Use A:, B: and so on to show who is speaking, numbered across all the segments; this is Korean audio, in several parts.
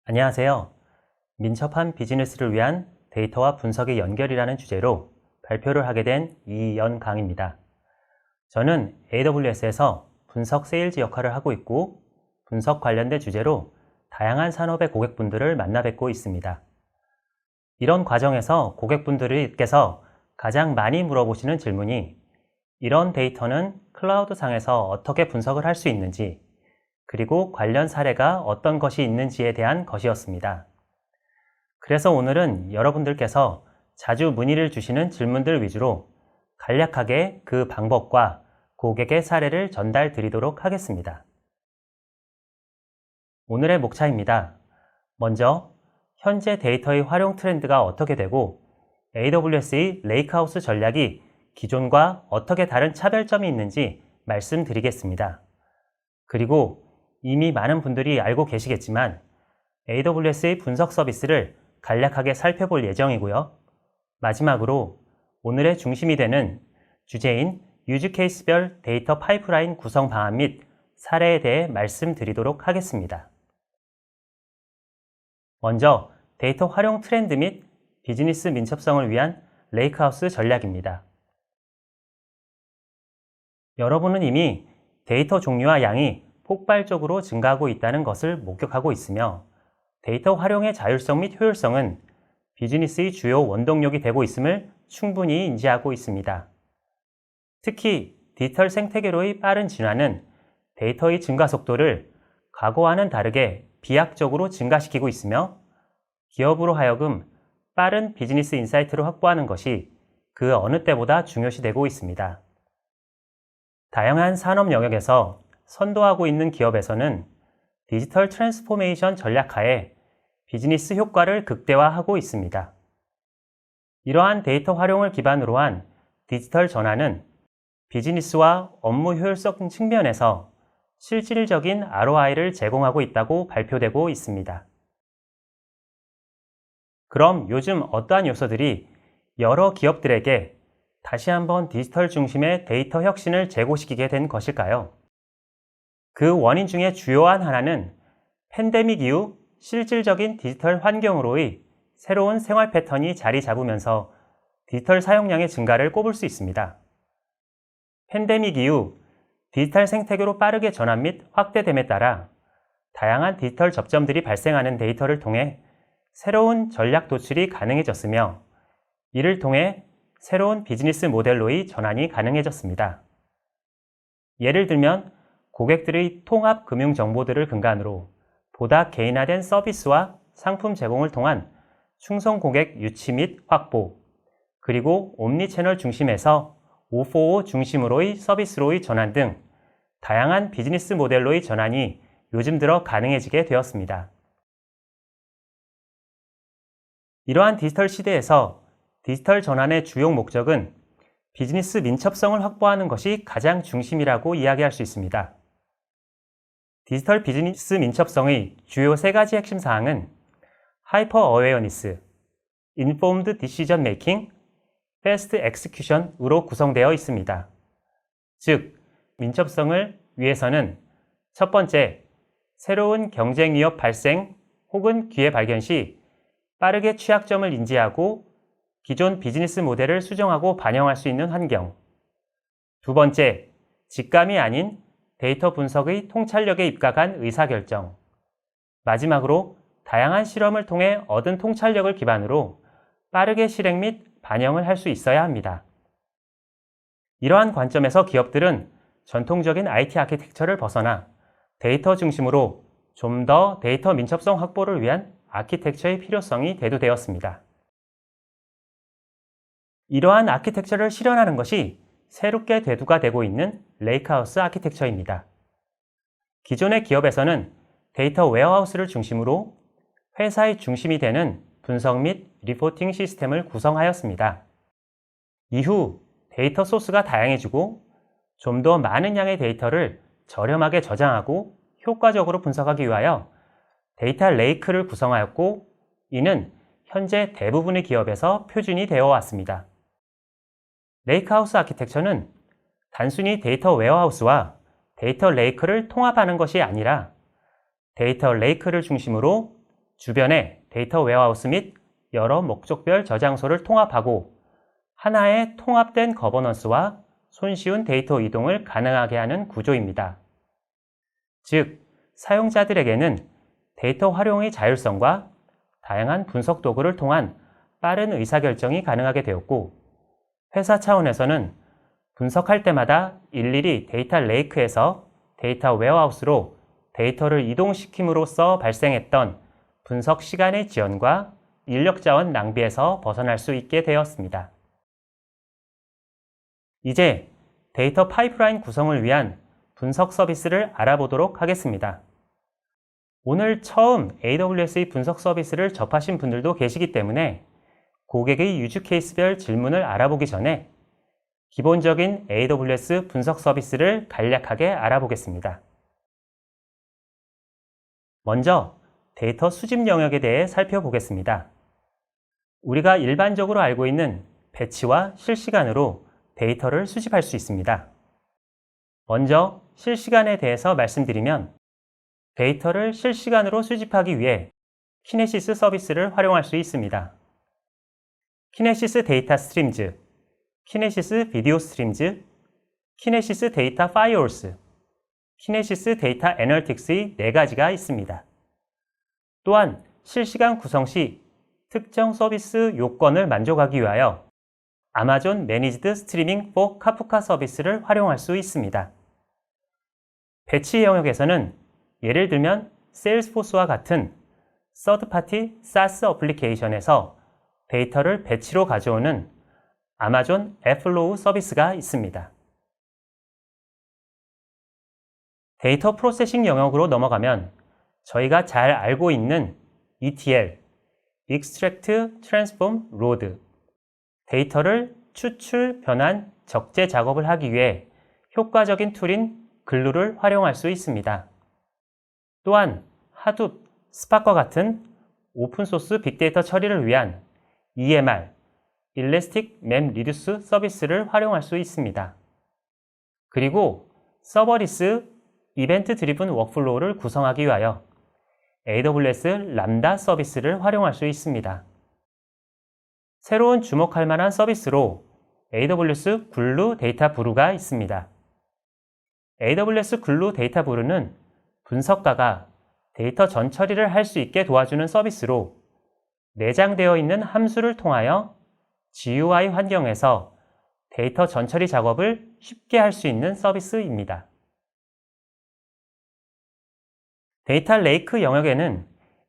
A: 안녕하세요. 민첩한 비즈니스를 위한 데이터와 분석의 연결이라는 주제로 발표를 하게 된 이연강입니다. 저는 AWS에서 분석 세일즈 역할을 하고 있고 분석 관련된 주제로 다양한 산업의 고객분들을 만나 뵙고 있습니다. 이런 과정에서 고객분들께서 가장 많이 물어보시는 질문이 이런 데이터는 클라우드 상에서 어떻게 분석을 할 수 있는지 그리고 관련 사례가 어떤 것이 있는지에 대한 것이었습니다. 그래서 오늘은 여러분들께서 자주 문의를 주시는 질문들 위주로 간략하게 그 방법과 고객의 사례를 전달 드리도록 하겠습니다. 오늘의 목차입니다. 먼저 현재 데이터의 활용 트렌드가 어떻게 되고 AWS의 레이크하우스 전략이 기존과 어떻게 다른 차별점이 있는지 말씀드리겠습니다. 그리고 이미 많은 분들이 알고 계시겠지만 AWS의 분석 서비스를 간략하게 살펴볼 예정이고요. 마지막으로 오늘의 중심이 되는 주제인 유즈 케이스별 데이터 파이프라인 구성 방안 및 사례에 대해 말씀드리도록 하겠습니다. 먼저 데이터 활용 트렌드 및 비즈니스 민첩성을 위한 레이크하우스 전략입니다. 여러분은 이미 데이터 종류와 양이 폭발적으로 증가하고 있다는 것을 목격하고 있으며 데이터 활용의 자율성 및 효율성은 비즈니스의 주요 원동력이 되고 있음을 충분히 인지하고 있습니다. 특히 디지털 생태계로의 빠른 진화는 데이터의 증가 속도를 과거와는 다르게 비약적으로 증가시키고 있으며 기업으로 하여금 빠른 비즈니스 인사이트를 확보하는 것이 그 어느 때보다 중요시되고 있습니다. 다양한 산업 영역에서 선도하고 있는 기업에서는 디지털 트랜스포메이션 전략하에 비즈니스 효과를 극대화하고 있습니다. 이러한 데이터 활용을 기반으로 한 디지털 전환은 비즈니스와 업무 효율성 측면에서 실질적인 ROI를 제공하고 있다고 발표되고 있습니다. 그럼 요즘 어떠한 요소들이 여러 기업들에게 다시 한번 디지털 중심의 데이터 혁신을 제고시키게 된 것일까요? 그 원인 중에 주요한 하나는 팬데믹 이후 실질적인 디지털 환경으로의 새로운 생활 패턴이 자리 잡으면서 디지털 사용량의 증가를 꼽을 수 있습니다. 팬데믹 이후 디지털 생태계로 빠르게 전환 및 확대됨에 따라 다양한 디지털 접점들이 발생하는 데이터를 통해 새로운 전략 도출이 가능해졌으며 이를 통해 새로운 비즈니스 모델로의 전환이 가능해졌습니다. 예를 들면 고객들의 통합 금융 정보들을 근간으로 보다 개인화된 서비스와 상품 제공을 통한 충성 고객 유치 및 확보, 그리고 옴니 채널 중심에서 O4O 중심으로의 서비스로의 전환 등 다양한 비즈니스 모델로의 전환이 요즘 들어 가능해지게 되었습니다. 이러한 디지털 시대에서 디지털 전환의 주요 목적은 비즈니스 민첩성을 확보하는 것이 가장 중심이라고 이야기할 수 있습니다. 디지털 비즈니스 민첩성의 주요 3가지 핵심 사항은 하이퍼 어웨어니스, 인포음드 디시전 메이킹, 패스트 엑스큐션으로 구성되어 있습니다. 즉, 민첩성을 위해서는 첫 번째, 새로운 경쟁 위협 발생 혹은 기회 발견 시 빠르게 취약점을 인지하고 기존 비즈니스 모델을 수정하고 반영할 수 있는 환경. 두 번째, 직감이 아닌 데이터 분석의 통찰력에 입각한 의사결정. 마지막으로 다양한 실험을 통해 얻은 통찰력을 기반으로 빠르게 실행 및 반영을 할 수 있어야 합니다. 이러한 관점에서 기업들은 전통적인 IT 아키텍처를 벗어나 데이터 중심으로 좀 더 데이터 민첩성 확보를 위한 아키텍처의 필요성이 대두되었습니다. 이러한 아키텍처를 실현하는 것이 새롭게 대두가 되고 있는 레이크하우스 아키텍처입니다. 기존의 기업에서는 데이터 웨어하우스를 중심으로 회사의 중심이 되는 분석 및 리포팅 시스템을 구성하였습니다. 이후 데이터 소스가 다양해지고 좀 더 많은 양의 데이터를 저렴하게 저장하고 효과적으로 분석하기 위하여 데이터 레이크를 구성하였고 이는 현재 대부분의 기업에서 표준이 되어 왔습니다. 레이크하우스 아키텍처는 단순히 데이터 웨어하우스와 데이터 레이크를 통합하는 것이 아니라 데이터 레이크를 중심으로 주변에 데이터 웨어하우스 및 여러 목적별 저장소를 통합하고 하나의 통합된 거버넌스와 손쉬운 데이터 이동을 가능하게 하는 구조입니다. 즉, 사용자들에게는 데이터 활용의 자율성과 다양한 분석 도구를 통한 빠른 의사결정이 가능하게 되었고, 회사 차원에서는 분석할 때마다 일일이 데이터 레이크에서 데이터 웨어하우스로 데이터를 이동시킴으로써 발생했던 분석 시간의 지연과 인력 자원 낭비에서 벗어날 수 있게 되었습니다. 이제 데이터 파이프라인 구성을 위한 분석 서비스를 알아보도록 하겠습니다. 오늘 처음 AWS의 분석 서비스를 접하신 분들도 계시기 때문에 고객의 유즈 케이스별 질문을 알아보기 전에 기본적인 AWS 분석 서비스를 간략하게 알아보겠습니다. 먼저 데이터 수집 영역에 대해 살펴보겠습니다. 우리가 일반적으로 알고 있는 배치와 실시간으로 데이터를 수집할 수 있습니다. 먼저 실시간에 대해서 말씀드리면 데이터를 실시간으로 수집하기 위해 키네시스 서비스를 활용할 수 있습니다. 키네시스 데이터 스트림즈, 키네시스 비디오 스트림즈, 키네시스 데이터 파이어홀스, 키네시스 데이터 애널리틱스의 4가지가 있습니다. 또한 실시간 구성 시 특정 서비스 요건을 만족하기 위하여 아마존 매니지드 스트리밍 포 카프카 서비스를 활용할 수 있습니다. 배치 영역에서는 예를 들면 세일스포스와 같은 서드파티 SaaS 어플리케이션에서 데이터를 배치로 가져오는 아마존 Airflow 서비스가 있습니다. 데이터 프로세싱 영역으로 넘어가면 저희가 잘 알고 있는 ETL, Extract, Transform, Load, 데이터를 추출, 변환, 적재 작업을 하기 위해 효과적인 툴인 글루를 활용할 수 있습니다. 또한 하둡, 스파크와 같은 오픈소스 빅데이터 처리를 위한 EMR, Elastic Map Reduce 서비스를 활용할 수 있습니다. 그리고 서버리스, 이벤트 드리븐 워크플로우를 구성하기 위하여 AWS 람다 서비스를 활용할 수 있습니다. 새로운 주목할 만한 서비스로 AWS 글루 데이터 브루가 있습니다. AWS 글루 데이터 브루는 분석가가 데이터 전처리를 할 수 있게 도와주는 서비스로 내장되어 있는 함수를 통하여 GUI 환경에서 데이터 전처리 작업을 쉽게 할 수 있는 서비스입니다. 데이터 레이크 영역에는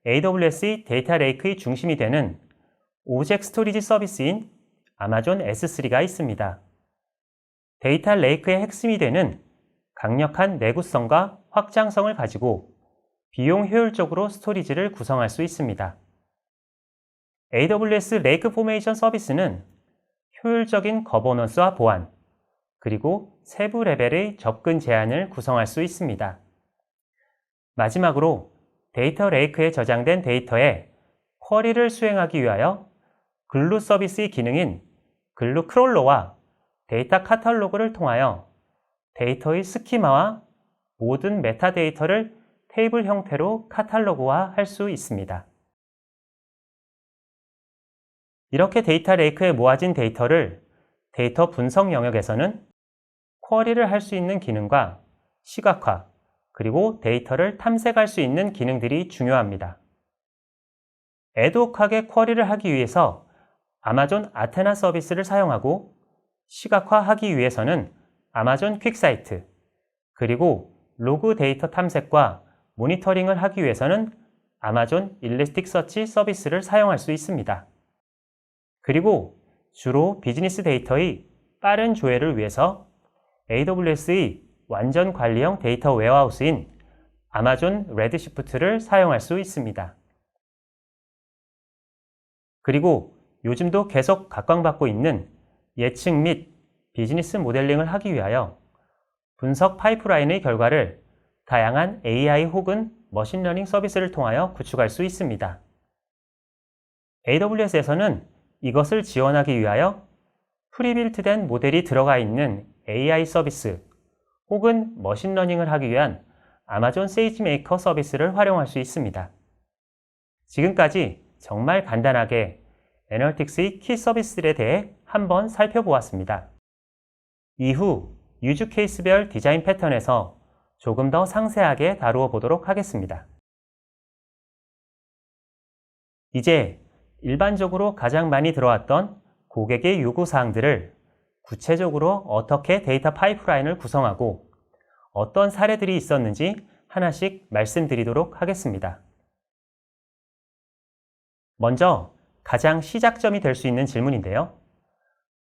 A: AWS의 데이터 레이크의 중심이 되는 오브젝트 스토리지 서비스인 아마존 S3가 있습니다. 데이터 레이크의 핵심이 되는 강력한 내구성과 확장성을 가지고 비용 효율적으로 스토리지를 구성할 수 있습니다. AWS 레이크 포메이션 서비스는 효율적인 거버넌스와 보안, 그리고 세부 레벨의 접근 제한을 구성할 수 있습니다. 마지막으로 데이터 레이크에 저장된 데이터에 쿼리를 수행하기 위하여 글루 서비스의 기능인 글루 크롤러와 데이터 카탈로그를 통하여 데이터의 스키마와 모든 메타데이터를 테이블 형태로 카탈로그화 할 수 있습니다. 이렇게 데이터 레이크에 모아진 데이터를 데이터 분석 영역에서는 쿼리를 할 수 있는 기능과 시각화, 그리고 데이터를 탐색할 수 있는 기능들이 중요합니다. 애드옥하게 쿼리를 하기 위해서 아마존 아테나 서비스를 사용하고 시각화하기 위해서는 아마존 퀵사이트, 그리고 로그 데이터 탐색과 모니터링을 하기 위해서는 아마존 일리스틱서치 서비스를 사용할 수 있습니다. 그리고 주로 비즈니스 데이터의 빠른 조회를 위해서 AWS의 완전 관리형 데이터 웨어하우스인 아마존 레드시프트를 사용할 수 있습니다. 그리고 요즘도 계속 각광받고 있는 예측 및 비즈니스 모델링을 하기 위하여 분석 파이프라인의 결과를 다양한 AI 혹은 머신러닝 서비스를 통하여 구축할 수 있습니다. AWS에서는 이것을 지원하기 위하여 프리빌트된 모델이 들어가 있는 AI 서비스 혹은 머신러닝을 하기 위한 아마존 세이지메이커 서비스를 활용할 수 있습니다. 지금까지 정말 간단하게 애널리틱스의 키 서비스들에 대해 한번 살펴보았습니다. 이후 유즈 케이스별 디자인 패턴에서 조금 더 상세하게 다루어 보도록 하겠습니다. 이제 일반적으로 가장 많이 들어왔던 고객의 요구사항들을 구체적으로 어떻게 데이터 파이프라인을 구성하고 어떤 사례들이 있었는지 하나씩 말씀드리도록 하겠습니다. 먼저 가장 시작점이 될 수 있는 질문인데요.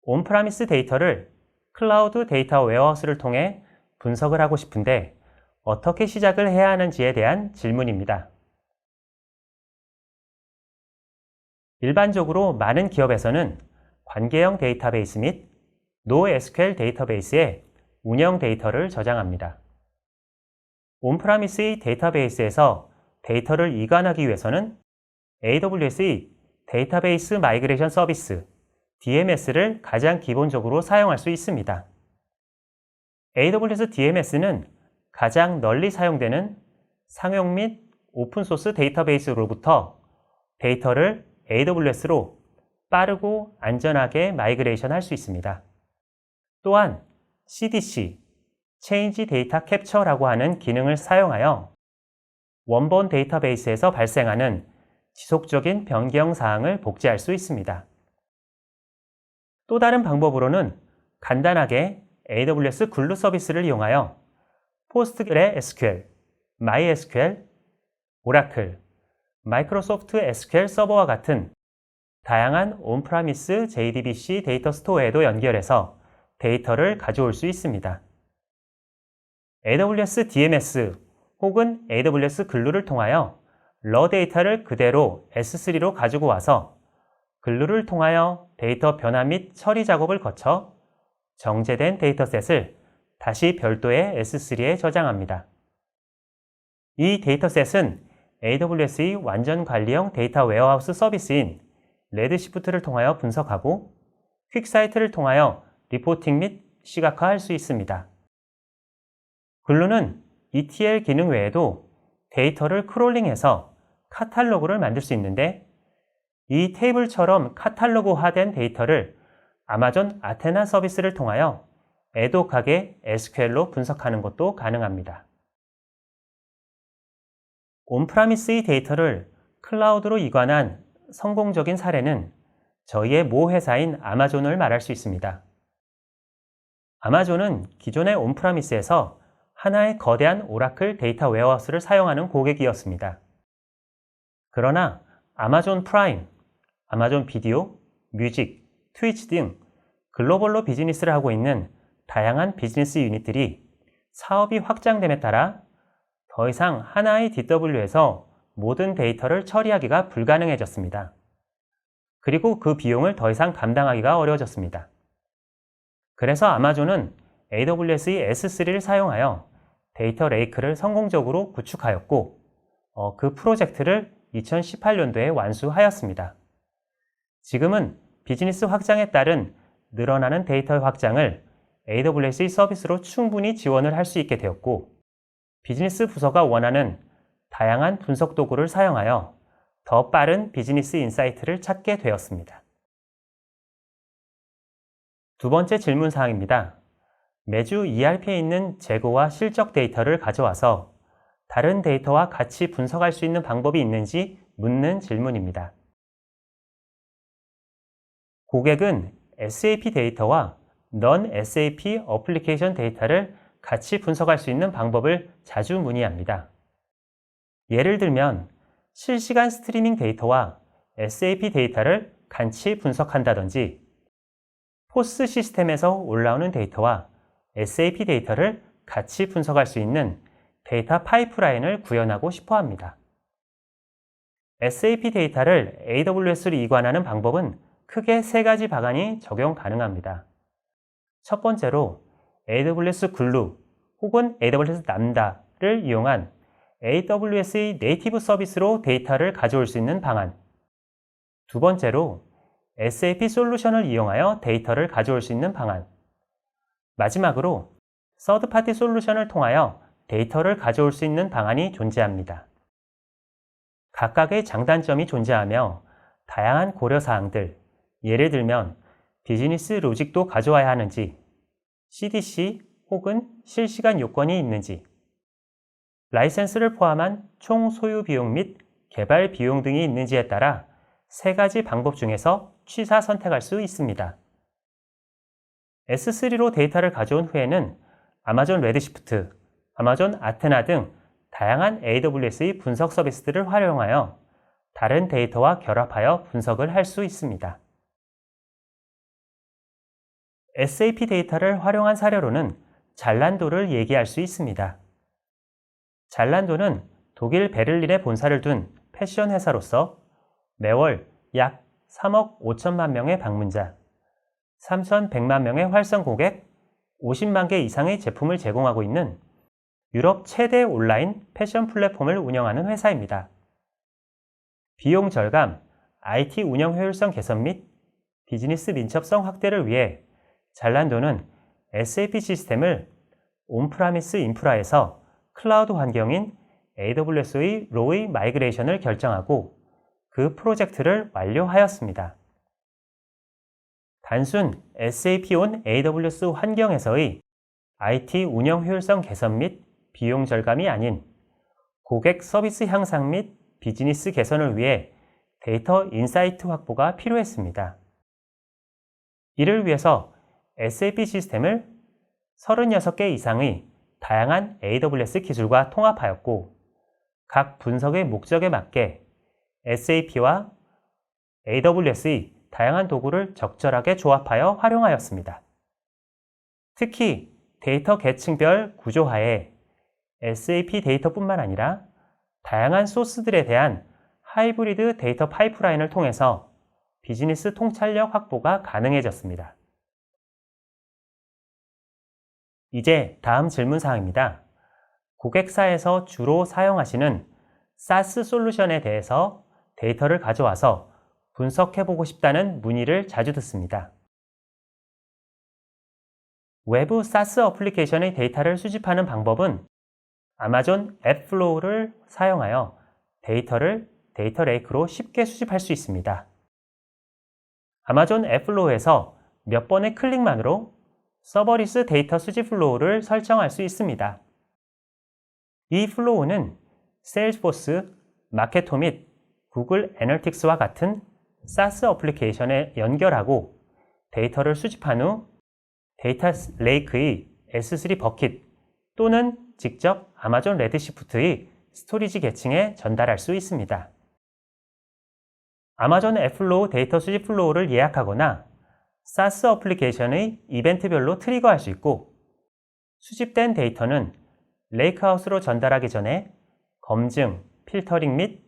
A: 온프라미스 데이터를 클라우드 데이터 웨어하우스를 통해 분석을 하고 싶은데 어떻게 시작을 해야 하는지에 대한 질문입니다. 일반적으로 많은 기업에서는 관계형 데이터베이스 및 NoSQL 데이터베이스에 운영 데이터를 저장합니다. 온프라미스의 데이터베이스에서 데이터를 이관하기 위해서는 AWS의 데이터베이스 마이그레이션 서비스 DMS를 가장 기본적으로 사용할 수 있습니다. AWS DMS는 가장 널리 사용되는 상용 및 오픈소스 데이터베이스로부터 데이터를 AWS로 빠르고 안전하게 마이그레이션 할 수 있습니다. 또한 CDC, Change Data Capture라고 하는 기능을 사용하여 원본 데이터베이스에서 발생하는 지속적인 변경 사항을 복제할 수 있습니다. 또 다른 방법으로는 간단하게 AWS 글루 서비스를 이용하여 PostgreSQL, MySQL, 오라클, 마이크로소프트 SQL 서버와 같은 다양한 온프라미스 JDBC 데이터 스토어에도 연결해서 데이터를 가져올 수 있습니다. AWS DMS 혹은 AWS 글루를 통하여 러 데이터를 그대로 S3로 가지고 와서 글루를 통하여 데이터 변화 및 처리 작업을 거쳐 정제된 데이터셋을 다시 별도의 S3에 저장합니다. 이 데이터셋은 AWS의 완전 관리형 데이터 웨어하우스 서비스인 레드시프트를 통하여 분석하고 퀵사이트를 통하여 리포팅 및 시각화할 수 있습니다. 글루는 ETL 기능 외에도 데이터를 크롤링해서 카탈로그를 만들 수 있는데 이 테이블처럼 카탈로그화된 데이터를 아마존 아테나 서비스를 통하여 애독하게 SQL로 분석하는 것도 가능합니다. 온프라미스의 데이터를 클라우드로 이관한 성공적인 사례는 저희의 모 회사인 아마존을 말할 수 있습니다. 아마존은 기존의 온프라미스에서 하나의 거대한 오라클 데이터 웨어하우스를 사용하는 고객이었습니다. 그러나 아마존 프라임, 아마존 비디오, 뮤직, 트위치 등 글로벌로 비즈니스를 하고 있는 다양한 비즈니스 유닛들이 사업이 확장됨에 따라 더 이상 하나의 DW에서 모든 데이터를 처리하기가 불가능해졌습니다. 그리고 그 비용을 더 이상 감당하기가 어려워졌습니다. 그래서 아마존은 AWS의 S3를 사용하여 데이터 레이크를 성공적으로 구축하였고 그 프로젝트를 2018년도에 완수하였습니다. 지금은 비즈니스 확장에 따른 늘어나는 데이터의 확장을 AWS의 서비스로 충분히 지원을 할 수 있게 되었고 비즈니스 부서가 원하는 다양한 분석 도구를 사용하여 더 빠른 비즈니스 인사이트를 찾게 되었습니다. 두 번째 질문 사항입니다. 매주 ERP에 있는 재고와 실적 데이터를 가져와서 다른 데이터와 같이 분석할 수 있는 방법이 있는지 묻는 질문입니다. 고객은 SAP 데이터와 non-SAP 어플리케이션 데이터를 같이 분석할 수 있는 방법을 자주 문의합니다. 예를 들면 실시간 스트리밍 데이터와 SAP 데이터를 같이 분석한다든지 포스 시스템에서 올라오는 데이터와 SAP 데이터를 같이 분석할 수 있는 데이터 파이프라인을 구현하고 싶어 합니다. SAP 데이터를 AWS로 이관하는 방법은 크게 세 가지 방안이 적용 가능합니다. 첫 번째로 AWS 글루 혹은 AWS 람다를 이용한 AWS의 네이티브 서비스로 데이터를 가져올 수 있는 방안. 두 번째로 SAP 솔루션을 이용하여 데이터를 가져올 수 있는 방안. 마지막으로 서드파티 솔루션을 통하여 데이터를 가져올 수 있는 방안이 존재합니다. 각각의 장단점이 존재하며 다양한 고려사항들, 예를 들면 비즈니스 로직도 가져와야 하는지, CDC 혹은 실시간 요건이 있는지, 라이센스를 포함한 총 소유 비용 및 개발 비용 등이 있는지에 따라 세 가지 방법 중에서 취사 선택할 수 있습니다. S3로 데이터를 가져온 후에는 아마존 레드시프트, 아마존 아테나 등 다양한 AWS의 분석 서비스들을 활용하여 다른 데이터와 결합하여 분석을 할 수 있습니다. SAP 데이터를 활용한 사례로는 잘란도를 얘기할 수 있습니다. 잘란도는 독일 베를린에 본사를 둔 패션 회사로서 매월 약 3억 5천만 명의 방문자, 3,100만 명의 활성 고객, 50만 개 이상의 제품을 제공하고 있는 유럽 최대 온라인 패션 플랫폼을 운영하는 회사입니다. 비용 절감, IT 운영 효율성 개선 및 비즈니스 민첩성 확대를 위해 잘란도는 SAP 시스템을 온프라미스 인프라에서 클라우드 환경인 AWS의 로의 마이그레이션을 결정하고 그 프로젝트를 완료하였습니다. 단순 SAP 온 AWS 환경에서의 IT 운영 효율성 개선 및 비용 절감이 아닌 고객 서비스 향상 및 비즈니스 개선을 위해 데이터 인사이트 확보가 필요했습니다. 이를 위해서 SAP 시스템을 36개 이상의 다양한 AWS 기술과 통합하였고 각 분석의 목적에 맞게 SAP와 AWS의 다양한 도구를 적절하게 조합하여 활용하였습니다. 특히 데이터 계층별 구조하에 SAP 데이터뿐만 아니라 다양한 소스들에 대한 하이브리드 데이터 파이프라인을 통해서 비즈니스 통찰력 확보가 가능해졌습니다. 이제 다음 질문사항입니다. 고객사에서 주로 사용하시는 SaaS 솔루션에 대해서 데이터를 가져와서 분석해보고 싶다는 문의를 자주 듣습니다. 외부 SaaS 어플리케이션의 데이터를 수집하는 방법은 아마존 앱플로우를 사용하여 데이터를 데이터 레이크로 쉽게 수집할 수 있습니다. 아마존 앱플로우에서 몇 번의 클릭만으로 서버리스 데이터 수집 플로우를 설정할 수 있습니다. 이 플로우는 세일즈포스, 마케토 및 구글 애널틱스와 같은 SaaS 어플리케이션에 연결하고 데이터를 수집한 후 데이터 레이크의 S3 버킷 또는 직접 아마존 레드시프트의 스토리지 계층에 전달할 수 있습니다. 아마존 앱플로우 데이터 수집 플로우를 예약하거나 SaaS 어플리케이션의 이벤트별로 트리거할 수 있고 수집된 데이터는 레이크하우스로 전달하기 전에 검증, 필터링 및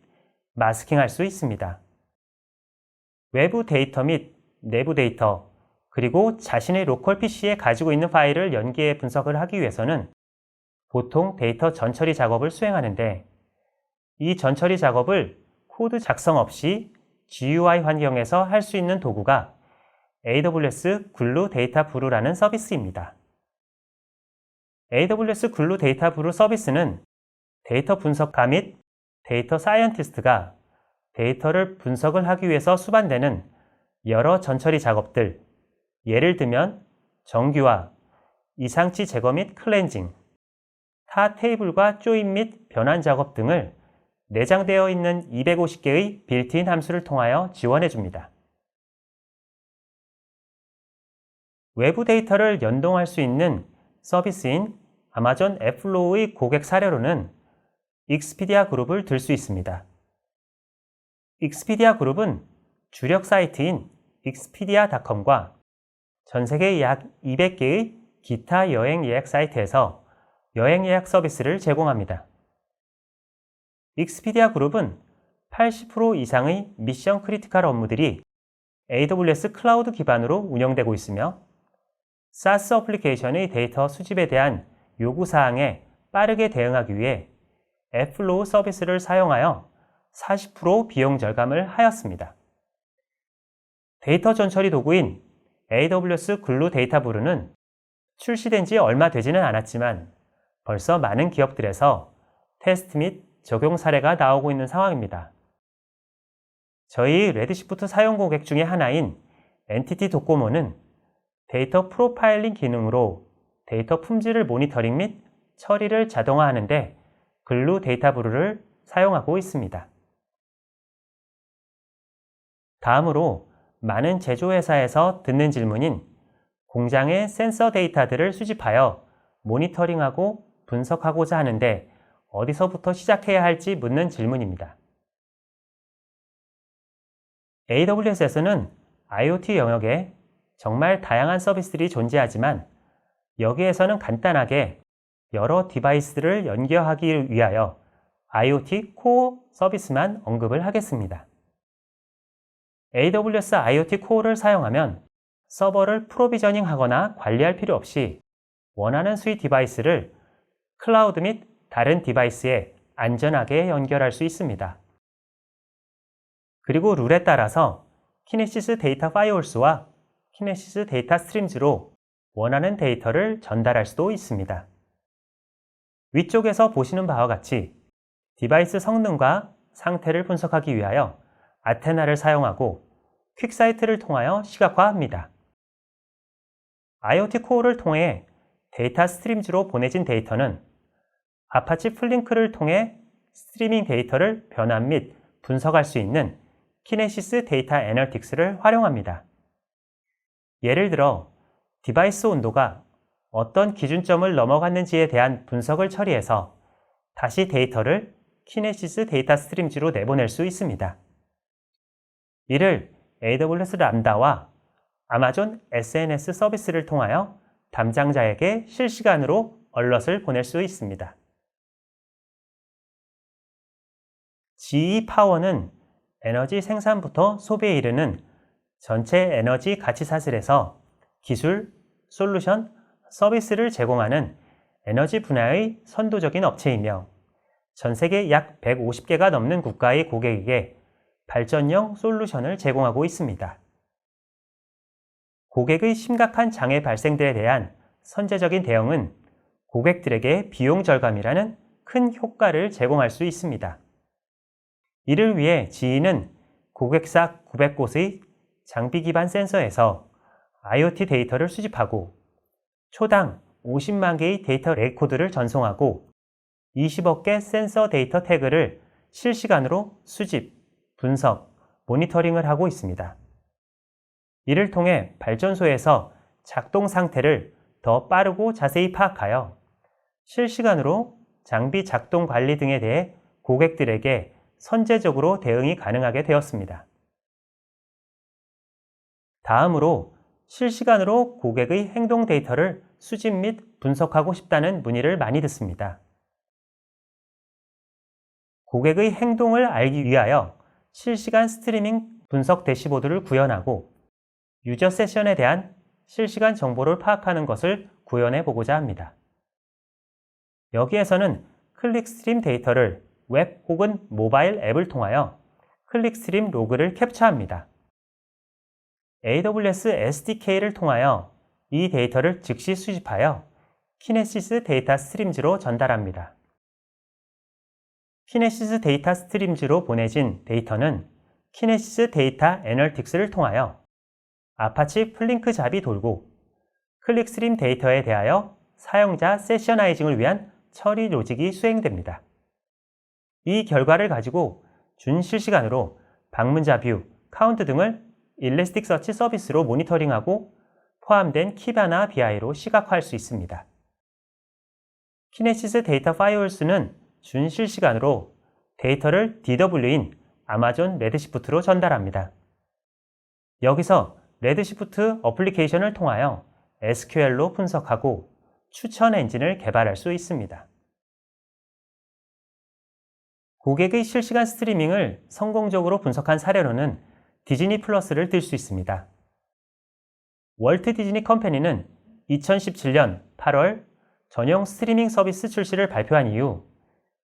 A: 마스킹할 수 있습니다. 외부 데이터 및 내부 데이터, 그리고 자신의 로컬 PC에 가지고 있는 파일을 연계해 분석을 하기 위해서는 보통 데이터 전처리 작업을 수행하는데 이 전처리 작업을 코드 작성 없이 GUI 환경에서 할 수 있는 도구가 AWS 글루 데이터 브루라는 서비스입니다. AWS 글루 데이터 브루 서비스는 데이터 분석가 및 데이터 사이언티스트가 데이터를 분석을 하기 위해서 수반되는 여러 전처리 작업들, 예를 들면 정규화, 이상치 제거 및 클렌징, 타 테이블과 조인 및 변환 작업 등을 내장되어 있는 250개의 빌트인 함수를 통하여 지원해 줍니다. 외부 데이터를 연동할 수 있는 서비스인 아마존 앱플로우의 고객 사례로는 익스피디아 그룹을 들 수 있습니다. 익스피디아 그룹은 주력 사이트인 expedia.com과 전 세계 약 200개의 기타 여행 예약 사이트에서 여행 예약 서비스를 제공합니다. 익스피디아 그룹은 80% 이상의 미션 크리티컬 업무들이 AWS 클라우드 기반으로 운영되고 있으며 SaaS 어플리케이션의 데이터 수집에 대한 요구사항에 빠르게 대응하기 위해 앱플로우 서비스를 사용하여 40% 비용 절감을 하였습니다. 데이터 전처리 도구인 AWS 글루 데이터 브루는 출시된 지 얼마 되지는 않았지만 벌써 많은 기업들에서 테스트 및 적용 사례가 나오고 있는 상황입니다. 저희 레드시프트 사용 고객 중에 하나인 엔티티 도코모는 데이터 프로파일링 기능으로 데이터 품질을 모니터링 및 처리를 자동화하는데 글루 데이터브루를 사용하고 있습니다. 다음으로 많은 제조회사에서 듣는 질문인 공장의 센서 데이터들을 수집하여 모니터링하고 분석하고자 하는데 어디서부터 시작해야 할지 묻는 질문입니다. AWS에서는 IoT 영역에 정말 다양한 서비스들이 존재하지만 여기에서는 간단하게 여러 디바이스를 연결하기 위하여 IoT 코어 서비스만 언급을 하겠습니다. AWS IoT 코어를 사용하면 서버를 프로비저닝 하거나 관리할 필요 없이 원하는 수의 디바이스를 클라우드 및 다른 디바이스에 안전하게 연결할 수 있습니다. 그리고 룰에 따라서 키네시스 데이터 파이어홀스와 키네시스 데이터 스트림즈로 원하는 데이터를 전달할 수도 있습니다. 위쪽에서 보시는 바와 같이 디바이스 성능과 상태를 분석하기 위하여 아테나를 사용하고 퀵사이트를 통하여 시각화합니다. IoT 코어를 통해 데이터 스트림즈로 보내진 데이터는 아파치 플링크를 통해 스트리밍 데이터를 변환 및 분석할 수 있는 키네시스 데이터 애널틱스를 활용합니다. 예를 들어 디바이스 온도가 어떤 기준점을 넘어갔는지에 대한 분석을 처리해서 다시 데이터를 키네시스 데이터 스트림즈로 내보낼 수 있습니다. 이를 AWS 람다와 아마존 SNS 서비스를 통하여 담당자에게 실시간으로 얼럿을 보낼 수 있습니다. GE 파워는 에너지 생산부터 소비에 이르는 전체 에너지 가치 사슬에서 기술, 솔루션, 서비스를 제공하는 에너지 분야의 선도적인 업체이며 전 세계 약 150개가 넘는 국가의 고객에게 발전형 솔루션을 제공하고 있습니다. 고객의 심각한 장애 발생들에 대한 선제적인 대응은 고객들에게 비용 절감이라는 큰 효과를 제공할 수 있습니다. 이를 위해 GE는 고객사 900곳의 장비 기반 센서에서 IoT 데이터를 수집하고 초당 50만 개의 데이터 레코드를 전송하고 20억 개 센서 데이터 태그를 실시간으로 수집, 분석, 모니터링을 하고 있습니다. 이를 통해 발전소에서 작동 상태를 더 빠르고 자세히 파악하여 실시간으로 장비 작동 관리 등에 대해 고객들에게 선제적으로 대응이 가능하게 되었습니다. 다음으로 실시간으로 고객의 행동 데이터를 수집 및 분석하고 싶다는 문의를 많이 듣습니다. 고객의 행동을 알기 위하여 실시간 스트리밍 분석 대시보드를 구현하고 유저 세션에 대한 실시간 정보를 파악하는 것을 구현해 보고자 합니다. 여기에서는 클릭스트림 데이터를 웹 혹은 모바일 앱을 통하여 클릭스트림 로그를 캡처합니다. AWS SDK를 통하여 이 데이터를 즉시 수집하여 키네시스 데이터 스트림즈로 전달합니다. 키네시스 데이터 스트림즈로 보내진 데이터는 키네시스 데이터 애널틱스를 통하여 아파치 플링크 잡이 돌고 클릭스트림 데이터에 대하여 사용자 세셔나이징을 위한 처리 로직이 수행됩니다. 이 결과를 가지고 준실시간으로 방문자 뷰, 카운트 등을 일리스틱서치 서비스로 모니터링하고 포함된 키바나 BI로 시각화할 수 있습니다. 키네시스 데이터 파이어홀스는 준실시간으로 데이터를 DW인 아마존 레드시프트로 전달합니다. 여기서 레드시프트 어플리케이션을 통하여 SQL로 분석하고 추천 엔진을 개발할 수 있습니다. 고객의 실시간 스트리밍을 성공적으로 분석한 사례로는 디즈니 플러스를 들 수 있습니다. 월트 디즈니 컴퍼니는 2017년 8월 전용 스트리밍 서비스 출시를 발표한 이후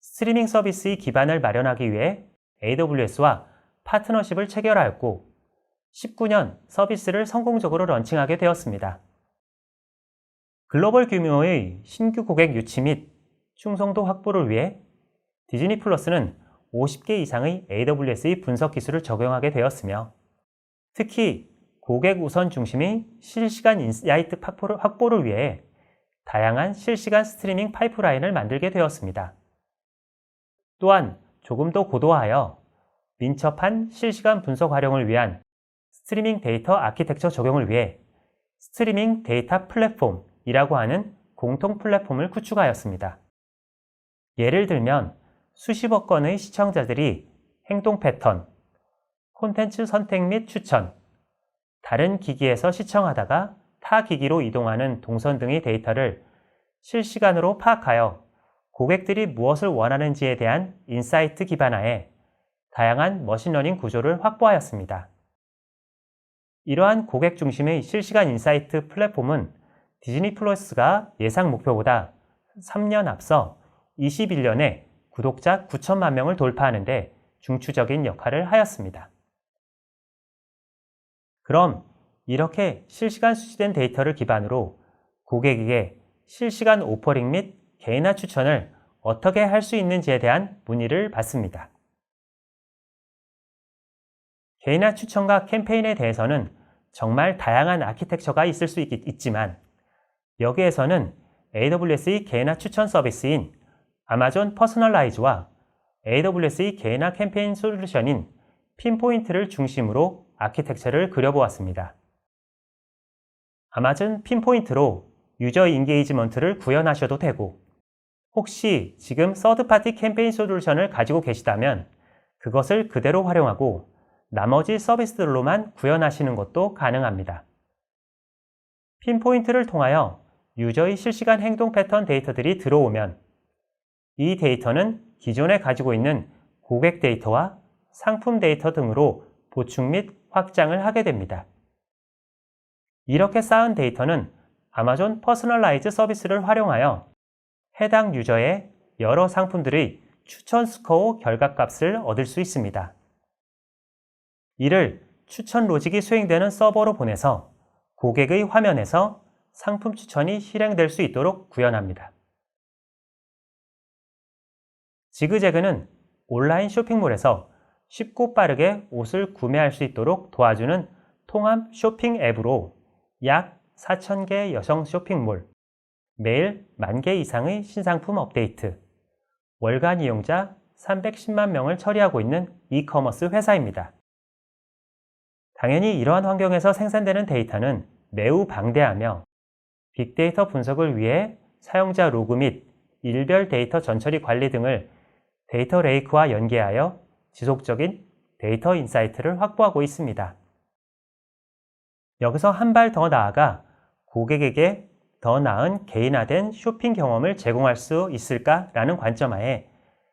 A: 스트리밍 서비스의 기반을 마련하기 위해 AWS와 파트너십을 체결하였고 19년 서비스를 성공적으로 런칭하게 되었습니다. 글로벌 규모의 신규 고객 유치 및 충성도 확보를 위해 디즈니 플러스는 50개 이상의 AWS의 분석 기술을 적용하게 되었으며 특히 고객 우선 중심의 실시간 인사이트 확보를 위해 다양한 실시간 스트리밍 파이프라인을 만들게 되었습니다. 또한 조금 더 고도화하여 민첩한 실시간 분석 활용을 위한 스트리밍 데이터 아키텍처 적용을 위해 스트리밍 데이터 플랫폼이라고 하는 공통 플랫폼을 구축하였습니다. 예를 들면 수십억 건의 시청자들이 행동 패턴, 콘텐츠 선택 및 추천, 다른 기기에서 시청하다가 타 기기로 이동하는 동선 등의 데이터를 실시간으로 파악하여 고객들이 무엇을 원하는지에 대한 인사이트 기반하에 다양한 머신러닝 구조를 확보하였습니다. 이러한 고객 중심의 실시간 인사이트 플랫폼은 디즈니 플러스가 예상 목표보다 3년 앞서 21년에 구독자 9천만 명을 돌파하는 데 중추적인 역할을 하였습니다. 그럼 이렇게 실시간 수집된 데이터를 기반으로 고객에게 실시간 오퍼링 및 개인화 추천을 어떻게 할 수 있는지에 대한 문의를 받습니다. 개인화 추천과 캠페인에 대해서는 정말 다양한 아키텍처가 있을 수 있지만 여기에서는 AWS의 개인화 추천 서비스인 아마존 퍼스널라이즈와 AWS의 개인화 캠페인 솔루션인 핀포인트를 중심으로 아키텍처를 그려보았습니다. 아마존 핀포인트로 유저 인게이지먼트를 구현하셔도 되고 혹시 지금 서드파티 캠페인 솔루션을 가지고 계시다면 그것을 그대로 활용하고 나머지 서비스들로만 구현하시는 것도 가능합니다. 핀포인트를 통하여 유저의 실시간 행동 패턴 데이터들이 들어오면 이 데이터는 기존에 가지고 있는 고객 데이터와 상품 데이터 등으로 보충 및 확장을 하게 됩니다. 이렇게 쌓은 데이터는 아마존 퍼스널라이즈 서비스를 활용하여 해당 유저의 여러 상품들의 추천 스코어 결과값을 얻을 수 있습니다. 이를 추천 로직이 수행되는 서버로 보내서 고객의 화면에서 상품 추천이 실행될 수 있도록 구현합니다. 지그재그는 온라인 쇼핑몰에서 쉽고 빠르게 옷을 구매할 수 있도록 도와주는 통합 쇼핑 앱으로 약 4,000개 여성 쇼핑몰, 매일 10,000개 이상의 신상품 업데이트, 월간 이용자 310만 명을 처리하고 있는 이커머스 회사입니다. 당연히 이러한 환경에서 생산되는 데이터는 매우 방대하며 빅데이터 분석을 위해 사용자 로그 및 일별 데이터 전처리 관리 등을 데이터 레이크와 연계하여 지속적인 데이터 인사이트를 확보하고 있습니다. 여기서 한 발 더 나아가 고객에게 더 나은 개인화된 쇼핑 경험을 제공할 수 있을까라는 관점하에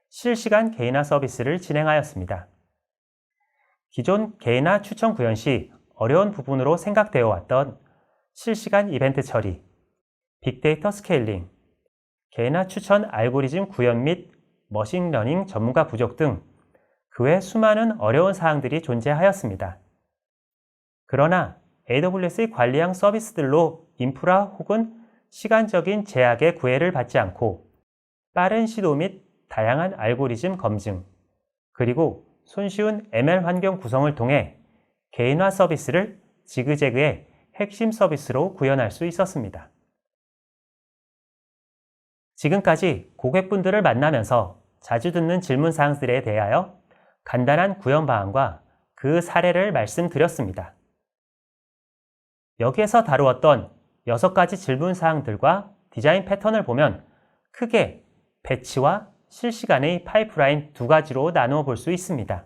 A: 실시간 개인화 서비스를 진행하였습니다. 기존 개인화 추천 구현 시 어려운 부분으로 생각되어 왔던 실시간 이벤트 처리, 빅데이터 스케일링, 개인화 추천 알고리즘 구현 및 머신러닝 전문가 부족 등 그 외 수많은 어려운 사항들이 존재하였습니다. 그러나 AWS의 관리형 서비스들로 인프라 혹은 시간적인 제약의 구애를 받지 않고 빠른 시도 및 다양한 알고리즘 검증, 그리고 손쉬운 ML 환경 구성을 통해 개인화 서비스를 지그재그의 핵심 서비스로 구현할 수 있었습니다. 지금까지 고객분들을 만나면서 자주 듣는 질문 사항들에 대하여 간단한 구현 방안과 그 사례를 말씀드렸습니다. 여기에서 다루었던 6가지 질문 사항들과 디자인 패턴을 보면 크게 배치와 실시간의 파이프라인 2가지로 나누어 볼 수 있습니다.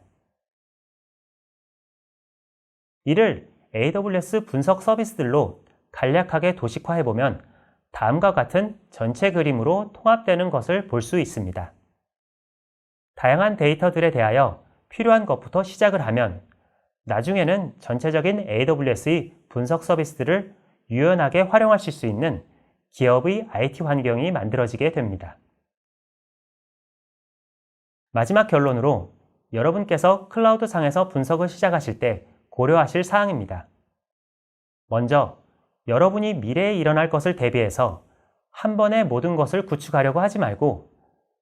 A: 이를 AWS 분석 서비스들로 간략하게 도식화해보면 다음과 같은 전체 그림으로 통합되는 것을 볼 수 있습니다. 다양한 데이터들에 대하여 필요한 것부터 시작을 하면 나중에는 전체적인 AWS의 분석 서비스들을 유연하게 활용하실 수 있는 기업의 IT 환경이 만들어지게 됩니다. 마지막 결론으로 여러분께서 클라우드 상에서 분석을 시작하실 때 고려하실 사항입니다. 먼저 여러분이 미래에 일어날 것을 대비해서 한 번에 모든 것을 구축하려고 하지 말고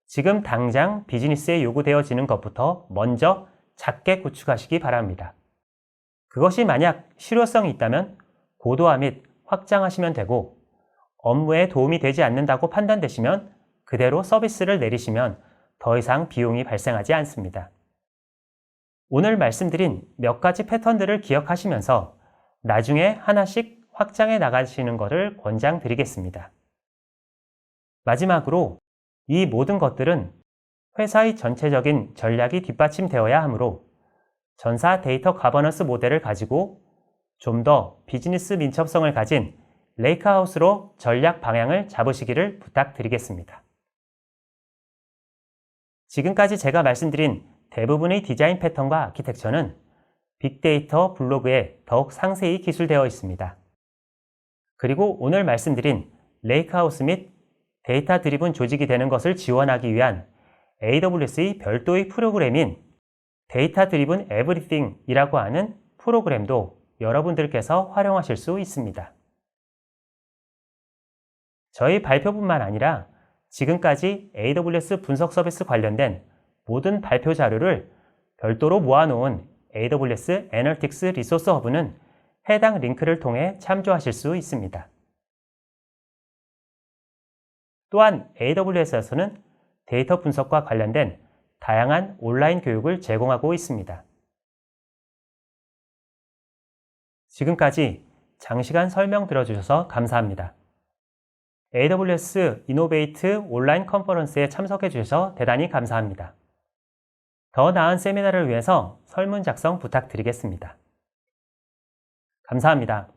A: 지금 당장 비즈니스에 요구되어지는 것부터 먼저 작게 구축하시기 바랍니다. 그것이 만약 실효성이 있다면 고도화 및 확장하시면 되고, 업무에 도움이 되지 않는다고 판단되시면 그대로 서비스를 내리시면 더 이상 비용이 발생하지 않습니다. 오늘 말씀드린 몇 가지 패턴들을 기억하시면서 나중에 하나씩 확장해 나가시는 것을 권장드리겠습니다. 마지막으로 이 모든 것들은 회사의 전체적인 전략이 뒷받침되어야 하므로 전사 데이터 가버넌스 모델을 가지고 좀 더 비즈니스 민첩성을 가진 레이크하우스로 전략 방향을 잡으시기를 부탁드리겠습니다. 지금까지 제가 말씀드린 대부분의 디자인 패턴과 아키텍처는 빅데이터 블로그에 더욱 상세히 기술되어 있습니다. 그리고 오늘 말씀드린 레이크하우스 및 데이터 드리븐 조직이 되는 것을 지원하기 위한 AWS의 별도의 프로그램인 데이터 드리븐 에브리띵이라고 하는 프로그램도 여러분들께서 활용하실 수 있습니다. 저희 발표뿐만 아니라 지금까지 AWS 분석 서비스 관련된 모든 발표 자료를 별도로 모아놓은 AWS 애널틱스 리소스 허브는 해당 링크를 통해 참조하실 수 있습니다. 또한 AWS에서는 데이터 분석과 관련된 다양한 온라인 교육을 제공하고 있습니다. 지금까지 장시간 설명 들어주셔서 감사합니다. AWS 이노베이트 온라인 컨퍼런스에 참석해 주셔서 대단히 감사합니다. 더 나은 세미나를 위해서 설문 작성 부탁드리겠습니다. 감사합니다.